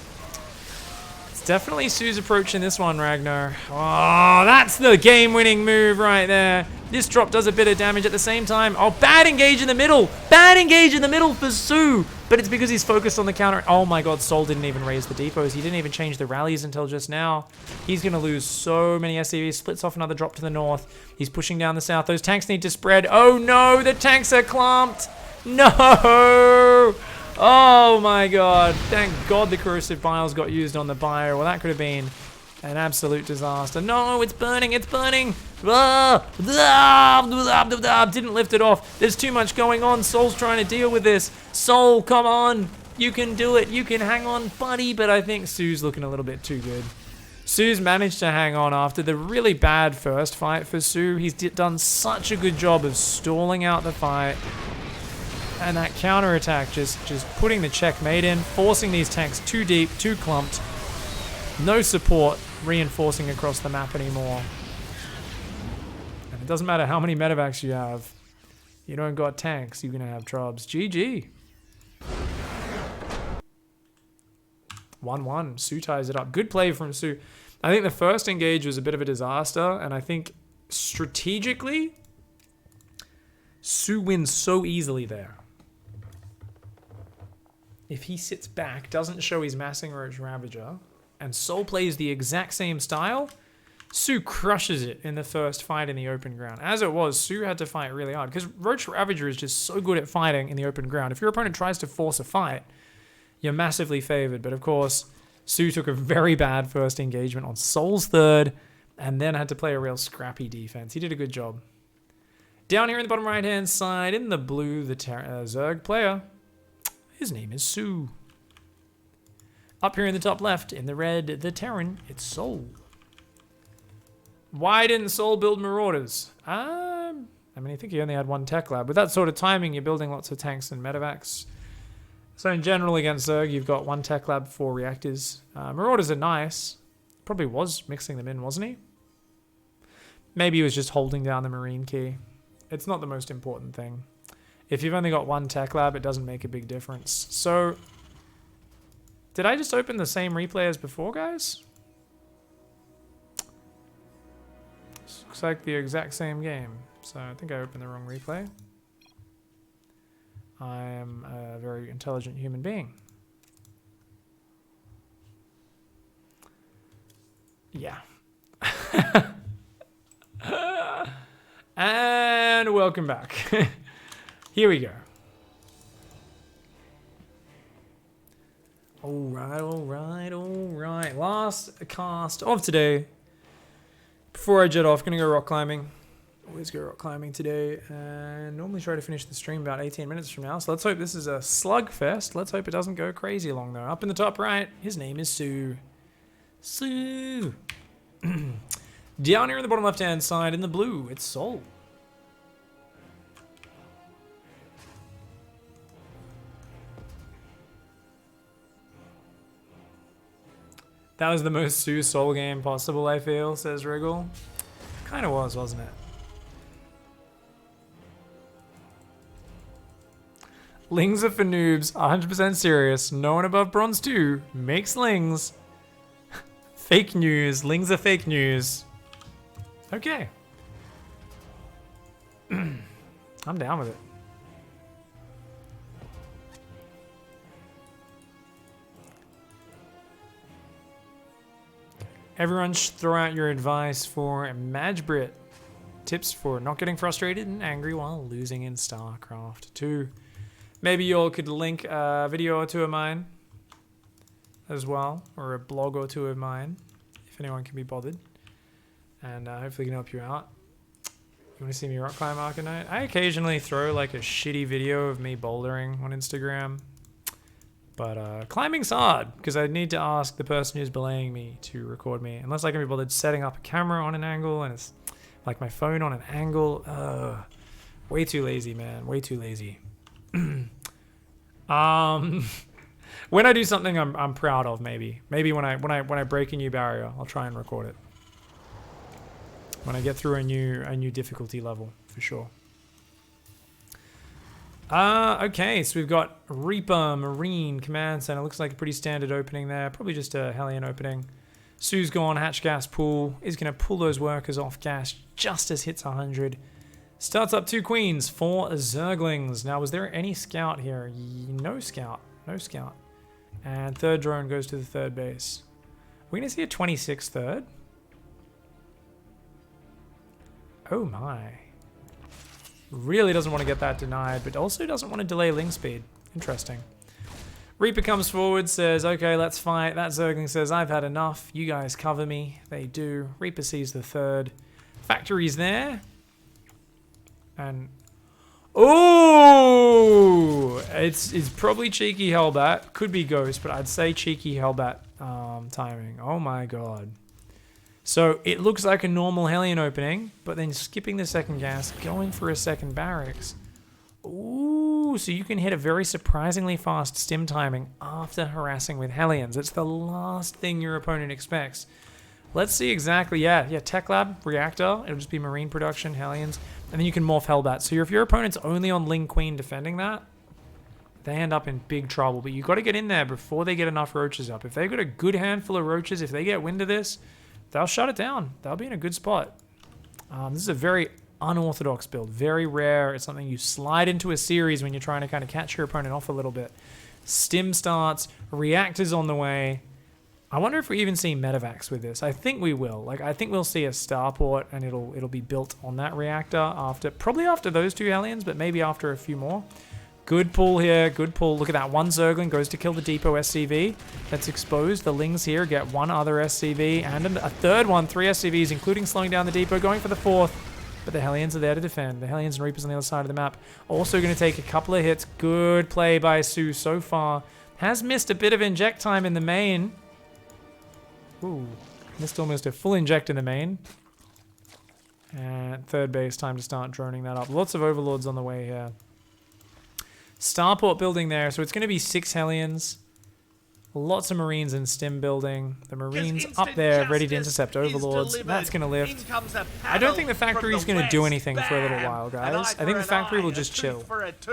It's definitely soO's approach in this one, Ragnar. Oh, that's the game-winning move right there. This drop does a bit of damage at the same time. Oh, bad engage in the middle. Bad engage in the middle for soO. But it's because he's focused on the counter. Oh my god, soO didn't even raise the depots. He didn't even change the rallies until just now. He's going to lose so many SCVs. Splits off another drop to the north. He's pushing down the south. Those tanks need to spread. Oh no, the tanks are clumped. No! Oh my god. Thank god the corrosive biles got used on the bio. Well, that could have been an absolute disaster. No, it's burning. It's burning. Didn't lift it off. There's too much going on. soO's trying to deal with this. soO, come on. You can do it. You can hang on, buddy. But I think soO's looking a little bit too good. soO's managed to hang on after the really bad first fight for soO. He's done such a good job of stalling out the fight. And that counterattack just putting the checkmate in, forcing these tanks too deep, too clumped. No support reinforcing across the map anymore. And it doesn't matter how many medevacs you have. You don't got tanks, you're going to have trubs. GG. 1-1. soO ties it up. Good play from soO. I think the first engage was a bit of a disaster. And I think strategically, soO wins so easily there. If he sits back, doesn't show his Massing Roach Ravager, and soO plays the exact same style, soO crushes it in the first fight in the open ground. As it was, soO had to fight really hard, because Roach Ravager is just so good at fighting in the open ground. If your opponent tries to force a fight, you're massively favored. But of course, soO took a very bad first engagement on soO's third, and then had to play a real scrappy defense. He did a good job. Down here in the bottom right-hand side, in the blue, the Zerg player. His name is soO. Up here in the top left, in the red, the Terran, it's soO. Why didn't soO build Marauders? I mean, I think he only had one tech lab. With that sort of timing, you're building lots of tanks and medevacs. So in general, against Zerg, you've got one tech lab, 4 reactors. Marauders are nice. Probably was mixing them in, wasn't he? Maybe he was just holding down the Marine key. It's not the most important thing. If you've only got one tech lab, it doesn't make a big difference. So, did I just open the same replay as before, guys? This looks like the exact same game. So, I think I opened the wrong replay. I am a very intelligent human being. Yeah. And welcome back. Here we go. Alright, alright, alright. Last cast of today. Before I jet off, gonna go rock climbing. Always go rock climbing today. And normally try to finish the stream about 18 minutes from now. So let's hope this is a slugfest. Let's hope it doesn't go crazy long though. Up in the top right, his name is soO. soO. Down here in the bottom left-hand side, in the blue, it's soO. That was the most soO soul game possible, I feel, says Wriggle. Kinda was, wasn't it? Lings are for noobs, 100% serious. No one above Bronze 2 makes lings. Fake news. Lings are fake news. Okay. I'm down with it. Everyone should throw out your advice for Majbrit. Tips for not getting frustrated and angry while losing in StarCraft 2. Maybe you all could link a video or two of mine as well, or a blog or two of mine, if anyone can be bothered. And hopefully can help you out. You want to see me rock climb Arcanite? I occasionally throw like a shitty video of me bouldering on Instagram. But climbing's hard, because I need to ask the person who's belaying me to record me. Unless I can be bothered setting up a camera on an angle, and it's like my phone on an angle. Way too lazy, man. Way too lazy. When I do something I'm proud of, maybe when I break a new barrier, I'll try and record it. When I get through a new difficulty level, for sure. Okay, so we've got Reaper, Marine, Command Center. Looks like a pretty standard opening there. Probably just a Hellion opening. soO's gone, hatch gas pool. Is going to pull those workers off gas just as hits 100. Starts up 2 queens, 4 zerglings. Now, was there any scout here? No scout. No scout. And third drone goes to the third base. We're going to see a 26 third. Oh my. Really doesn't want to get that denied, but also doesn't want to delay ling speed. Interesting. Reaper comes forward, says, okay, let's fight. That Zergling says, I've had enough. You guys cover me. They do. Reaper sees the third. Factory's there. And... oh! It's probably cheeky Hellbat. Could be Ghost, but I'd say cheeky Hellbat timing. Oh my god. So it looks like a normal Hellion opening, but then skipping the second gas, going for a second barracks. Ooh, so you can hit a very surprisingly fast stim timing after harassing with Hellions. It's the last thing your opponent expects. Let's see exactly, yeah, Tech Lab, Reactor, it'll just be Marine Production, Hellions, and then you can morph Hellbat. So if your opponent's only on Ling Queen defending that, they end up in big trouble. But you've got to get in there before they get enough roaches up. If they've got a good handful of roaches, if they get wind of this, they'll shut it down. They'll be in a good spot. This is a very unorthodox build. Very rare. It's something you slide into a series when you're trying to kind of catch your opponent off a little bit. Stim starts. Reactors on the way. I wonder if we even see medevacs with this. I think we will. Like, I think we'll see a starport and it'll be built on that reactor after, probably after those 2 Hellions, but maybe after a few more. Good pull here, good pull. Look at that, 1 Zergling goes to kill the depot SCV. That's exposed. The Lings here get 1 other SCV and a third one, 3 SCVs, including slowing down the depot, going for the 4th. But the Hellions are there to defend. The Hellions and Reapers on the other side of the map. Also going to take a couple of hits. Good play by soO so far. Has missed a bit of inject time in the main. Ooh, missed almost a full inject in the main. And third base, time to start droning that up. Lots of Overlords on the way here. Starport building there, so it's going to be 6 Hellions. Lots of Marines in stim building. The Marines up there ready to intercept Overlords. That's going to lift. I don't think the factory is going to do anything for a little while, guys. I think the factory will just chill. But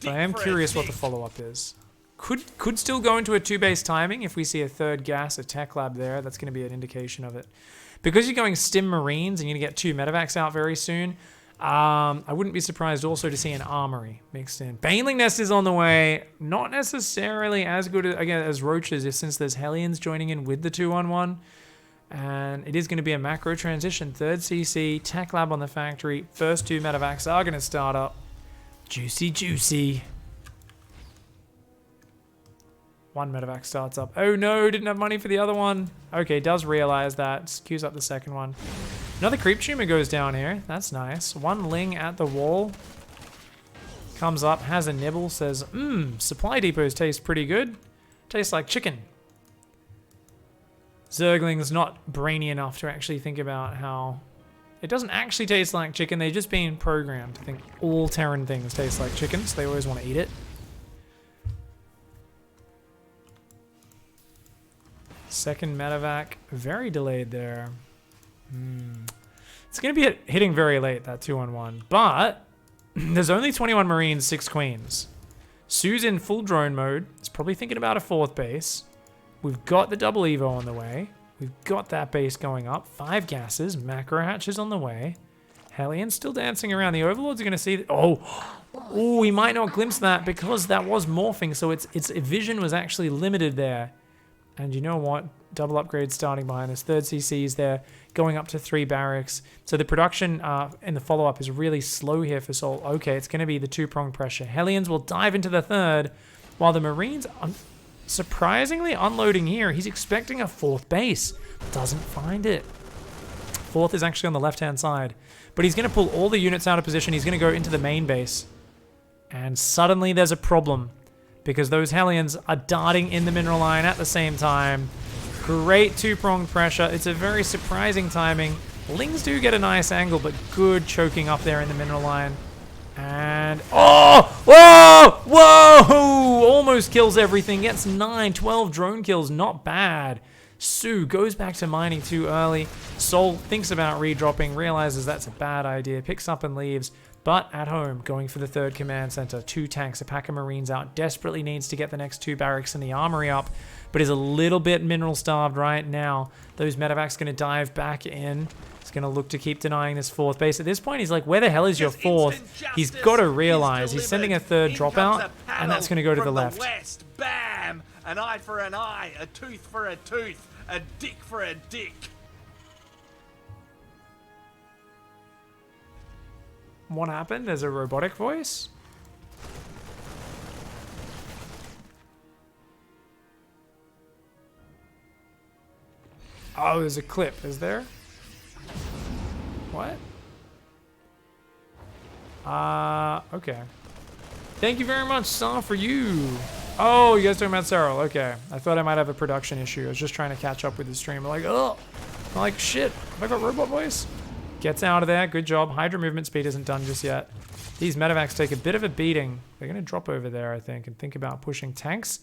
I am curious what the follow-up is. Could still go into a 2-base timing if we see a third gas, a tech lab there. That's going to be an indication of it. Because you're going stim Marines and you're going to get 2 medevacs out very soon, I wouldn't be surprised also to see an armory mixed in. Baneling Nest is on the way. Not necessarily as good again as Roaches, since there's Hellions joining in with the 2-on-1. And it is going to be a macro transition. 3rd CC, Tech Lab on the factory. First 2 medevacs are going to start up. Juicy, juicy. 1 medevac starts up. Oh no, didn't have money for the other one. Okay, does realize that. Queues up the second one. Another creep tumor goes down here. That's nice. 1 Ling at the wall. Comes up, has a nibble, says, supply depots taste pretty good. Tastes like chicken. Zergling's not brainy enough to actually think about how... It doesn't actually taste like chicken. They've just been programmed to think all Terran things taste like chicken, so they always want to eat it. Second medevac, very delayed there. It's going to be hitting very late, that 2-on-1. But there's only 21 Marines, 6 Queens. soO's in full drone mode. It's probably thinking about a 4th base. We've got the double Evo on the way. We've got that base going up. 5 gases, macro hatches on the way. Hellions still dancing around. The Overlords are going to see... Oh, he might not glimpse that because that was morphing. So its vision was actually limited there. And you know what? Double upgrade starting behind this. 3rd CC is there, going up to 3 barracks. So the production in the follow-up is really slow here for soO. Okay, it's going to be the 2-prong pressure. Hellions will dive into the 3rd, while the Marines, surprisingly unloading here. He's expecting a 4th base. Doesn't find it. 4th is actually on the left-hand side. But he's going to pull all the units out of position. He's going to go into the main base. And suddenly there's a problem, because those Hellions are darting in the mineral line at the same time. Great 2-pronged pressure. It's a very surprising timing. Lings do get a nice angle, but good choking up there in the mineral line. And... oh! Whoa! Whoa! Almost kills everything. Gets 9, 12 drone kills. Not bad. soO goes back to mining too early. soO thinks about redropping, realizes that's a bad idea, picks up and leaves. But at home, going for the third command center, 2 tanks, a pack of marines out, desperately needs to get the next 2 barracks and the armory up, but is a little bit mineral starved right now. Those medevacs going to dive back in. He's going to look to keep denying this 4th base. At this point, he's like, where the hell is your 4th? He's got to realize he's sending a 3rd dropout, and that's going to go to the left. West. Bam! An eye for an eye, a tooth for a tooth, a dick for a dick. What happened? There's a robotic voice? Oh, there's a clip, is there? What? Okay. Thank you very much, soO, for you. Oh, you guys talking about Cyril? Okay. I thought I might have a production issue. I was just trying to catch up with the stream. I'm like, oh, I'm like, shit. Have I got robot voice? Gets out of there. Good job. Hydra movement speed isn't done just yet. These medevacs take a bit of a beating. They're going to drop over there, I think, and think about pushing tanks.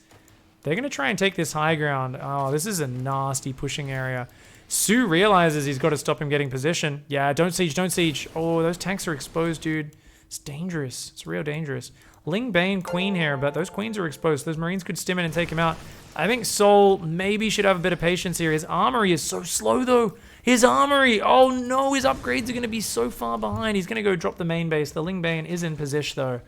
They're going to try and take this high ground. Oh, this is a nasty pushing area. soO realizes he's got to stop him getting position. Yeah, don't siege, don't siege. Oh, those tanks are exposed, dude. It's dangerous. It's real dangerous. Ling Bane queen here, but those queens are exposed. Those marines could stim in and take him out. I think soO maybe should have a bit of patience here. His armory is so slow, though. His armory! Oh no, his upgrades are going to be so far behind. He's going to go drop the main base. The Ling Bane is in position, though.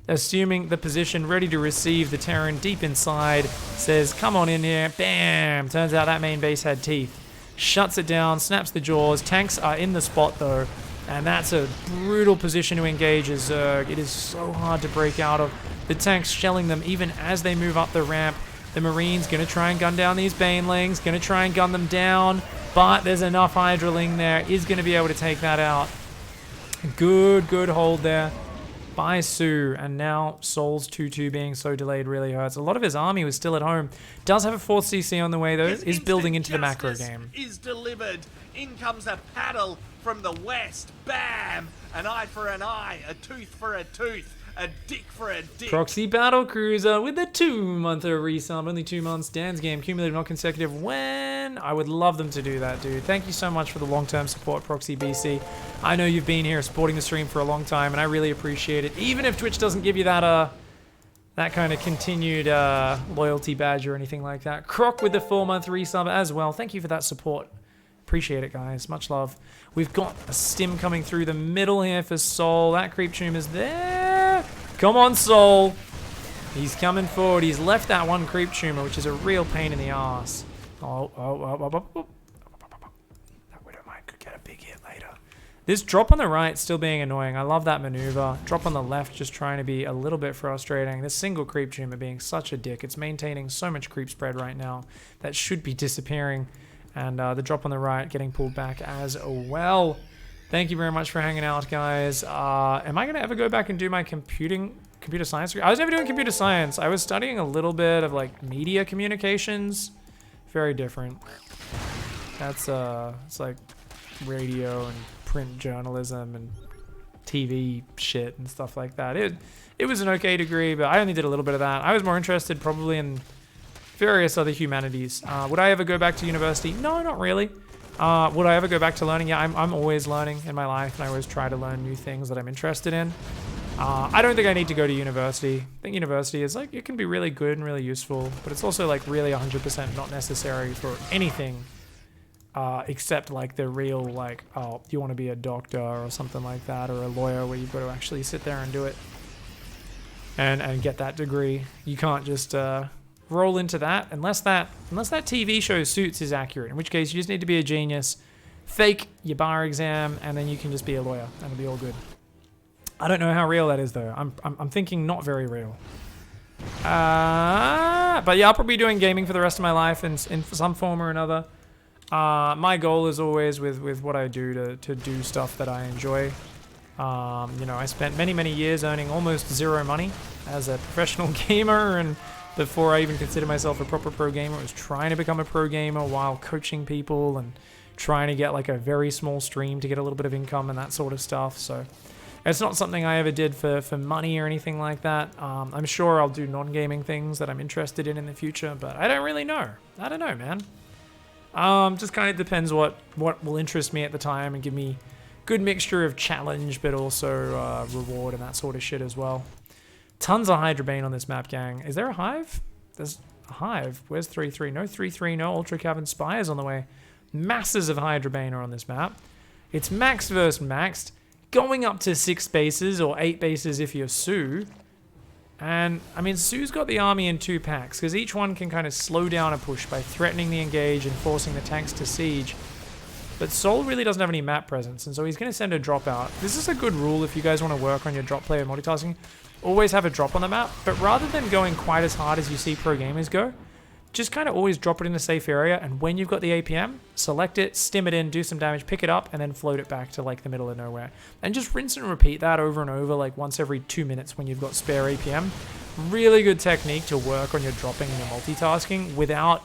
Assuming the position, ready to receive. The Terran deep inside says, come on in here. Bam! Turns out that main base had teeth. Shuts it down, snaps the jaws. Tanks are in the spot, though. And that's a brutal position to engage as Zerg. It is so hard to break out of. The tanks shelling them even as they move up the ramp. The Marines going to try and gun down these Banelings. Going to try and gun them down. But there's enough Hydraling there. Is going to be able to take that out. Good hold there by soO. And now soO's 2-2 being so delayed really hurts. A lot of his army was still at home. Does have a 4th CC on the way, though. Is building into the macro game. Is delivered. In comes a paddle from the west. Bam! An eye for an eye, a tooth for a tooth. A dick for a dick. Proxy Battle Cruiser with a 2-month resub. Only 2 months. Dan's game. Cumulative, not consecutive. When? I would love them to do that, dude. Thank you so much for the long-term support, Proxy BC. I know you've been here supporting the stream for a long time, and I really appreciate it. Even if Twitch doesn't give you that, that kind of continued loyalty badge or anything like that. Croc with the 4-month resub as well. Thank you for that support. Appreciate it, guys. Much love. We've got a stim coming through the middle here for soO. That creep tomb is there. Come on, soO. He's coming forward. He's left that one creep tumor, which is a real pain in the ass. Oh. That Widowmine could get a big hit later. This drop on the right still being annoying. I love that maneuver. Drop on the left just trying to be a little bit frustrating. This single creep tumor being such a dick. It's maintaining so much creep spread right now. That should be disappearing. And the drop on the right getting pulled back as well. Thank you very much for hanging out, guys. Am I going to ever go back and do my computer science degree? I was never doing computer science. I was studying a little bit of like media communications. Very different. That's it's like radio and print journalism and TV shit and stuff like that. It was an okay degree, but I only did a little bit of that. I was more interested probably in various other humanities. Would I ever go back to university? No, not really. Would I ever go back to learning? Yeah, I'm always learning in my life, and I always try to learn new things that I'm interested in. I don't think I need to go to university. I think university is like, it can be really good and really useful, but it's also like really 100% not necessary for anything except like the real like, oh, you want to be a doctor or something like that, or a lawyer where you've got to actually sit there and do it and get that degree. You can't just roll into that unless that TV show Suits is accurate, in which case you just need to be a genius, fake your bar exam, and then you can just be a lawyer and it'll be all good. I don't know how real that is though. I'm thinking not very real. But yeah, I'll probably be doing gaming for the rest of my life in some form or another. My goal is always with what I do to do stuff that I enjoy. You know, I spent many years earning almost zero money as a professional gamer, and before I even considered myself a proper pro gamer, I was trying to become a pro gamer while coaching people and trying to get like a very small stream to get a little bit of income and that sort of stuff. So it's not something I ever did for money or anything like that. I'm sure I'll do non-gaming things that I'm interested in the future, but I don't really know. I don't know, man. Just kind of depends what will interest me at the time and give me good mixture of challenge, but also reward and that sort of shit as well. Tons of Hydra Bane on this map, gang. Is there a hive? There's a hive. Where's 3-3? No 3-3, no Ultra Cavern Spires on the way. Masses of Hydra Bane are on this map. It's max versus maxed, going up to 6 bases or 8 bases if you're soO. And, I mean, soO's got the army in 2 packs, because each one can kind of slow down a push by threatening the engage and forcing the tanks to siege. But soO really doesn't have any map presence, and so he's going to send a drop out. This is a good rule if you guys want to work on your drop player multitasking. Always have a drop on the map, but rather than going quite as hard as you see pro gamers go, just kind of always drop it in a safe area, and when you've got the APM, select it, stim it in, do some damage, pick it up, and then float it back to like the middle of nowhere. And just rinse and repeat that over and over, like once every 2 minutes when you've got spare APM. Really good technique to work on your dropping and your multitasking without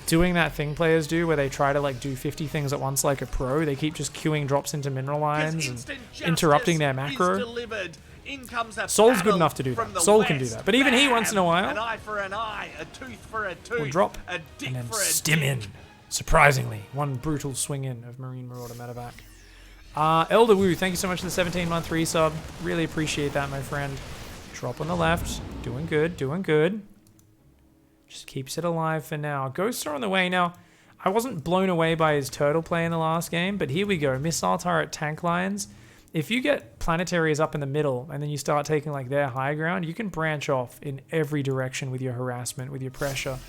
doing that thing players do where they try to like do 50 things at once like a pro. They keep just queuing drops into mineral lines and interrupting their macro. soO's good enough to do that. soO can do that. But even he, once in a while, an eye for an eye, a tooth for a tooth, will drop a dick and then for a stim dick. in. Surprisingly, one brutal swing in of Marine Marauder medevac. Elder Woo, thank you so much for the 17-month resub. Really appreciate that, my friend. Drop on the left. Doing good, doing good. Just keeps it alive for now. Ghosts are on the way now. I wasn't blown away by his turtle play in the last game, but here we go. Missile turret tank lines. If you get planetaries up in the middle and then you start taking like their high ground, you can branch off in every direction with your harassment, with your pressure.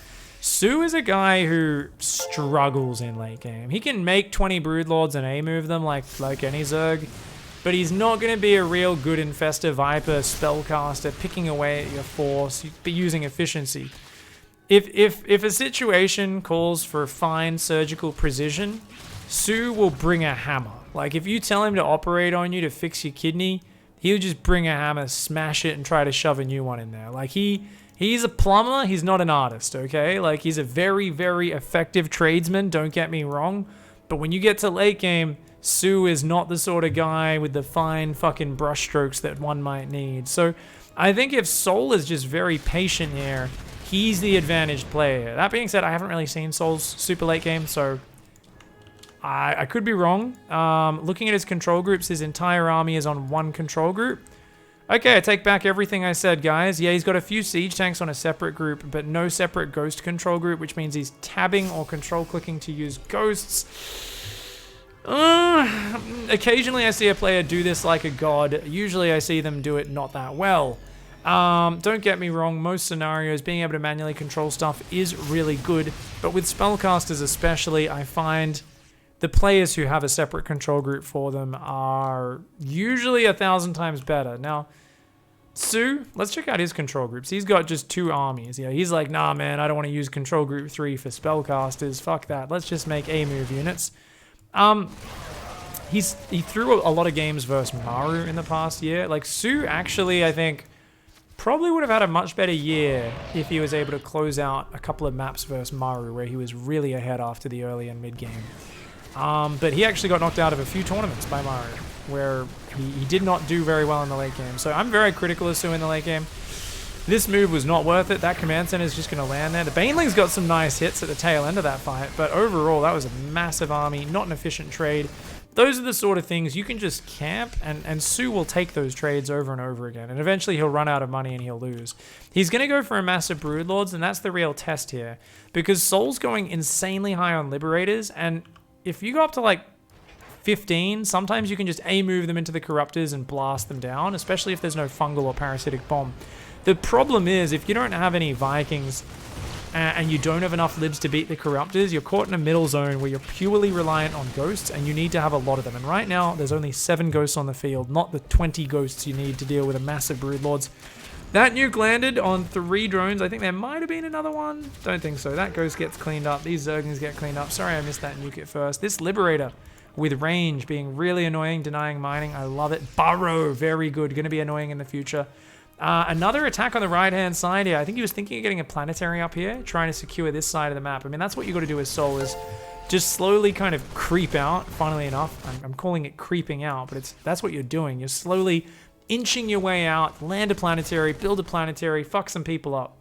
soO is a guy who struggles in late game. He can make 20 Broodlords and A-move them like any Zerg, but he's not going to be a real good Infestor Viper spellcaster picking away at your force, but using efficiency. If a situation calls for fine surgical precision, soO will bring a hammer. Like, if you tell him to operate on you to fix your kidney, he'll just bring a hammer, smash it, and try to shove a new one in there. Like, he's a plumber, he's not an artist, okay? Like, he's a very, very effective tradesman, don't get me wrong. But when you get to late game, soO is not the sort of guy with the fine fucking brushstrokes that one might need. So, I think if soO is just very patient here, he's the advantaged player. That being said, I haven't really seen soO's super late game, so I could be wrong. Looking at his control groups, his entire army is on one control group. Okay, I take back everything I said, guys. Yeah, he's got a few siege tanks on a separate group, but no separate ghost control group, which means he's tabbing or control clicking to use ghosts. Occasionally I see a player do this like a god. Usually I see them do it not that well. Don't get me wrong, most scenarios, being able to manually control stuff is really good, but with spellcasters especially, I find the players who have a separate control group for them are usually 1,000 times better. Now, soO, let's check out his control groups. He's got just 2 armies. Yeah, he's like, nah, man, I don't want to use control group 3 for spellcasters. Fuck that. Let's just make A-move units. He threw a lot of games versus Maru in the past year. Like, soO actually, I think, probably would have had a much better year if he was able to close out a couple of maps versus Maru where he was really ahead after the early and mid game. But he actually got knocked out of a few tournaments by Maru, where he did not do very well in the late game. So I'm very critical of soO in the late game. This move was not worth it. That command center is just going to land there. The Baneling's got some nice hits at the tail end of that fight, but overall, that was a massive army, not an efficient trade. Those are the sort of things you can just camp, and soO will take those trades over and over again, and eventually he'll run out of money and he'll lose. He's going to go for a massive Broodlords, and that's the real test here, because soO's going insanely high on Liberators, and if you go up to like 15, sometimes you can just A-move them into the Corruptors and blast them down, especially if there's no fungal or parasitic bomb. The problem is, if you don't have any Vikings and you don't have enough libs to beat the Corruptors, you're caught in a middle zone where you're purely reliant on ghosts, and you need to have a lot of them. And right now, there's only 7 ghosts on the field, not the 20 ghosts you need to deal with a massive Broodlords. That nuke landed on 3 drones. I think there might have been another one. Don't think so. That ghost gets cleaned up. These Zerglings get cleaned up. Sorry I missed that nuke at first. This Liberator with range being really annoying, denying mining. I love it. Burrow, very good. Going to be annoying in the future. Another attack on the right-hand side here. I think he was thinking of getting a planetary up here, trying to secure this side of the map. I mean, that's what you got to do as soO, is just slowly kind of creep out. Funnily enough, I'm calling it creeping out, but that's what you're doing. You're slowly inching your way out, land a planetary, build a planetary, fuck some people up.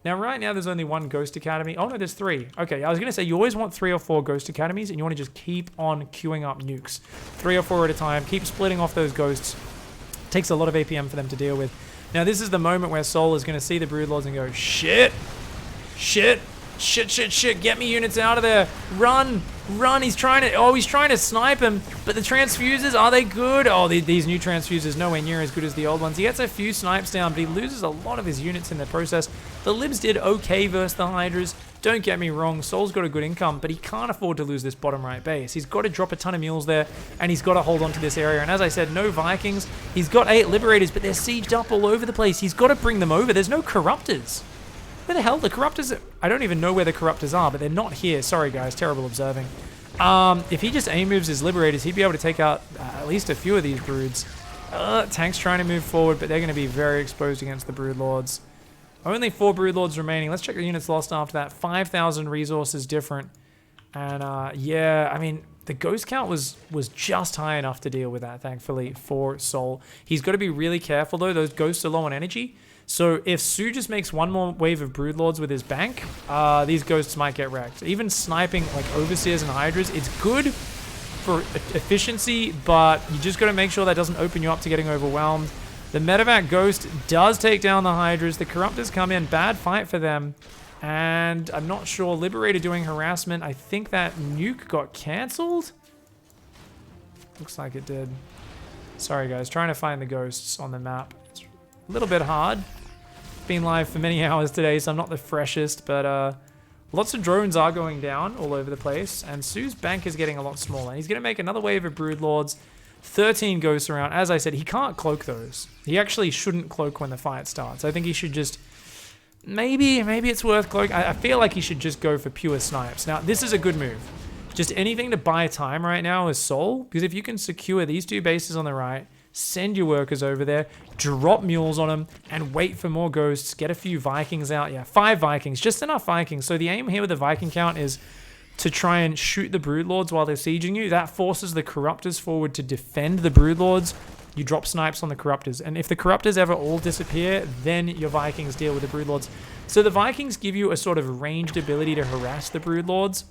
Now, right now, there's only one Ghost Academy. Oh, no, there's 3. Okay, I was going to say, you always want 3 or 4 Ghost Academies, and you want to just keep on queuing up nukes. 3 or 4 at a time. Keep splitting off those ghosts. Takes a lot of APM for them to deal with. Now, this is the moment where soO is going to see the Broodlords and go, shit, shit, shit, shit, shit, get me units out of there. Run, run. He's trying to snipe him, but the transfuses, are they good? Oh, these new transfuses, nowhere near as good as the old ones. He gets a few snipes down, but he loses a lot of his units in the process. The Libs did okay versus the Hydras. Don't get me wrong, soO's got a good income, but he can't afford to lose this bottom right base. He's got to drop a ton of mules there, and he's got to hold on to this area. And as I said, no Vikings. He's got 8 Liberators, but they're sieged up all over the place. He's got to bring them over. There's no Corruptors. Where the hell? The Corruptors... I don't even know where the Corruptors are, but they're not here. Sorry, guys. Terrible observing. If he just A-moves his Liberators, he'd be able to take out at least a few of these Broods. Tank's trying to move forward, but they're going to be very exposed against the Broodlords. Only 4 Broodlords remaining. Let's check the units lost after that. 5,000 resources different. And, yeah, I mean, the ghost count was just high enough to deal with that, thankfully, for soO. He's got to be really careful, though. Those ghosts are low on energy. So if soO just makes one more wave of Broodlords with his bank, these ghosts might get wrecked. Even sniping, like, Overseers and Hydras, it's good for efficiency, but you just got to make sure that doesn't open you up to getting overwhelmed. The Medevac Ghost does take down the Hydras. The Corruptors come in. Bad fight for them. And I'm not sure. Liberator doing harassment. I think that nuke got cancelled. Looks like it did. Sorry, guys. Trying to find the ghosts on the map. It's a little bit hard. Been live for many hours today, so I'm not the freshest. But lots of drones are going down all over the place. And soO's bank is getting a lot smaller. He's going to make another wave of Broodlords. 13 ghosts around. As I said, he can't cloak those. He actually shouldn't cloak when the fight starts. I think he should just... Maybe it's worth cloak. I feel like he should just go for pure snipes. Now, this is a good move. Just anything to buy time right now is soO, because if you can secure these 2 bases on the right, send your workers over there, drop mules on them, and wait for more ghosts, get a few Vikings out. Yeah, 5 Vikings. Just enough Vikings. So the aim here with the Viking count is to try and shoot the Broodlords while they're sieging you. That forces the Corruptors forward to defend the Broodlords. You drop snipes on the Corruptors. And if the Corruptors ever all disappear, then your Vikings deal with the Broodlords. So the Vikings give you a sort of ranged ability to harass the Broodlords.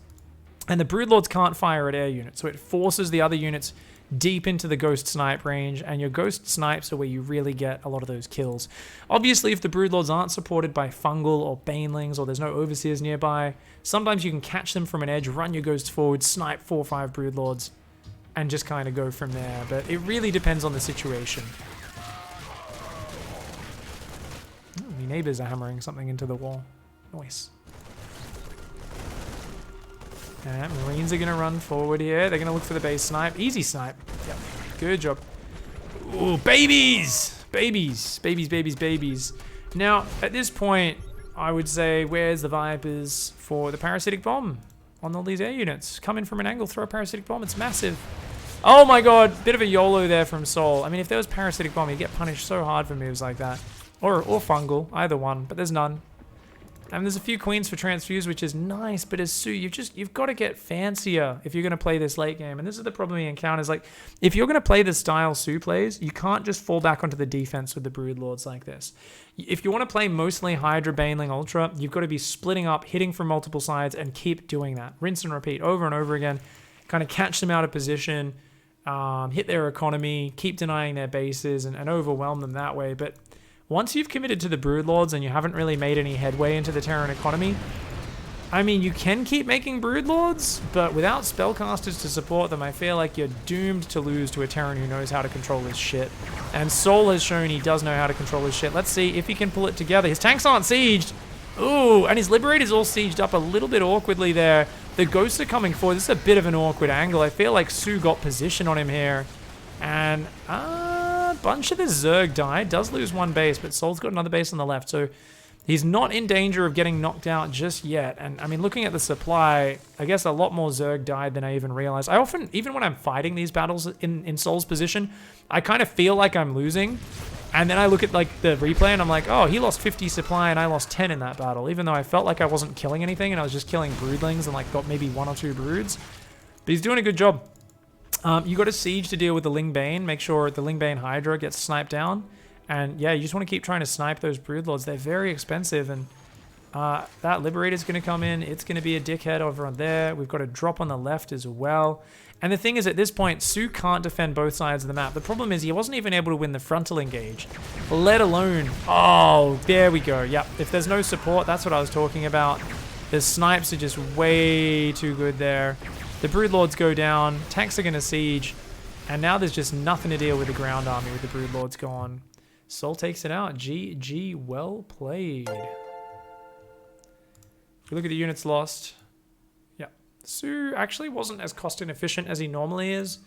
And the Broodlords can't fire at air units. So it forces the other units deep into the Ghost Snipe range. And your Ghost Snipes are where you really get a lot of those kills. Obviously, if the Broodlords aren't supported by Fungal or Banelings, or there's no Overseers nearby, sometimes you can catch them from an edge, run your Ghosts forward, snipe 4 or 5 Broodlords, and just kind of go from there. But it really depends on the situation. Oh, my neighbors are hammering something into the wall. Nice. Marines are going to run forward here. They're going to look for the base snipe. Easy snipe. Yep. Good job. Ooh, babies! Babies. Babies, babies, babies. Now, at this point, I would say, where's the Vipers for the parasitic bomb on all these air units? Come in from an angle, throw a parasitic bomb. It's massive. Oh my god, bit of a YOLO there from soO. I mean, if there was parasitic bomb, you'd get punished so hard for moves like that. Or fungal, either one, but there's none. And there's a few queens for transfuse, which is nice, but as soO, you've got to get fancier if you're going to play this late game. And this is the problem he encounters. Like, if you're going to play the style soO plays, you can't just fall back onto the defense with the Broodlords like this. If you want to play mostly Hydra, Baneling, Ultra, you've got to be splitting up, hitting from multiple sides, and keep doing that. Rinse and repeat over and over again. Kind of catch them out of position, hit their economy, keep denying their bases, and overwhelm them that way. But once you've committed to the Broodlords and you haven't really made any headway into the Terran economy, I mean, you can keep making Broodlords, but without spellcasters to support them, I feel like you're doomed to lose to a Terran who knows how to control his shit. And soO has shown he does know how to control his shit. Let's see if he can pull it together. His tanks aren't sieged. Ooh, and his Liberator's all sieged up a little bit awkwardly there. The Ghosts are coming forward. This is a bit of an awkward angle. I feel like soO got position on him here. And, a bunch of the Zerg died. Does lose one base, but soO's got another base on the left. So he's not in danger of getting knocked out just yet. And, I mean, looking at the supply, I guess a lot more Zerg died than I even realized. I often, even when I'm fighting these battles in soO's position, I kind of feel like I'm losing. And then I look at, like, the replay and I'm like, oh, he lost 50 supply and I lost 10 in that battle. Even though I felt like I wasn't killing anything and I was just killing broodlings and, like, got maybe 1 or 2 broods. But he's doing a good job. You got a siege to deal with the Lingbane. Make sure the Lingbane Hydra gets sniped down. And, yeah, you just want to keep trying to snipe those broodlords. They're very expensive. And That Liberator's going to come in. It's going to be a dickhead over on there. We've got a drop on the left as well. And the thing is, at this point, soO can't defend both sides of the map. The problem is he wasn't even able to win the frontal engage, let alone... Oh, there we go. Yep, if there's no support, that's what I was talking about. The snipes are just way too good there. The Broodlords go down. Tanks are going to siege. And now there's just nothing to deal with the ground army with the Broodlords gone. soO takes it out. GG, well played. If you look at the units lost... soO actually wasn't as cost inefficient as he normally is.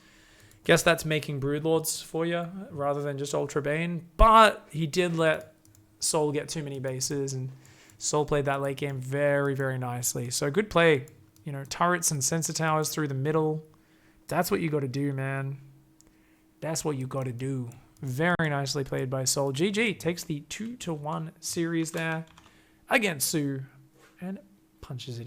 Guess that's making Broodlords for you rather than just Ultra Bane. But he did let soO get too many bases, and soO played that late game very, very nicely. So good play. You know, turrets and sensor towers through the middle. That's what you got to do, man. That's what you got to do. Very nicely played by soO. GG takes the 2-1 series there against soO and punches it in.